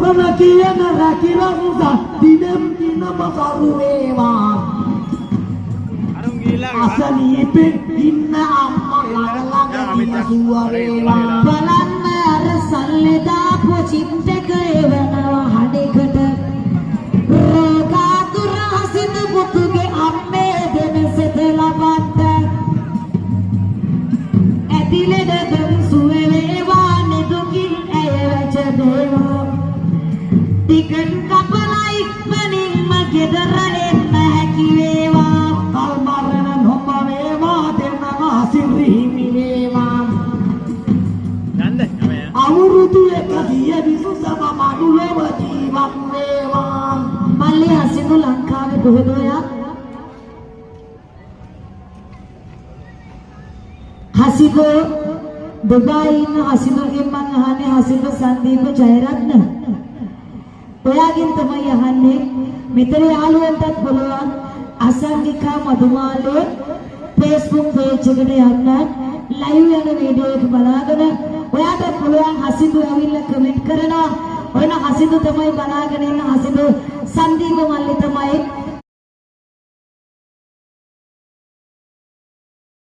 මම කියන රැකිරමුසා දිනම් දිනම සරු වේවා අසනීපෙන් ඉන්න අම්මා ළඟ ළඟ සුව වේවා බලන්න අර සල්ලි දාපු චිප් එක එවනවා හඩේකට රෝගාතුර හසිත පුතුගේ අම්මේ දෙනසෙත ලබන්න ඇතිලෙද දුම් සුවේ වේවා නෙදුකින් ඇය වැච දේවා ටිකට් කපලා ඉක්මනින්ම ගෙදර එන්න හැකි වේවා කල්මරණ නොප වේවා දෙන්නවා සිරිහිමි වේවා අවුරුදු 120 මනුලව ජීවත් වේවා මල්ලි හසිදු ලංකාවේ කොහෙද ඔයා හසිදු දුබායි ඉන්න හසිදුගෙන් මං අහන්නේ හසිදු සංදීප ජයරත්න ඔයාගෙන් තමයි අහන්නේ මෙතන යාළුවන්ටත් පුළුවන් අසංගිකා මధుමාලේ Facebook page එකට යන්න live යන වීඩියෝ එක බලාගෙන ඔයාට පුළුවන් හසිදු ඇවිල්ලා කමෙන්ට් කරනවා ඔයන හසිදු තමයි බලාගෙන ඉන්න හසිදු සංදීප මල්ලි තමයි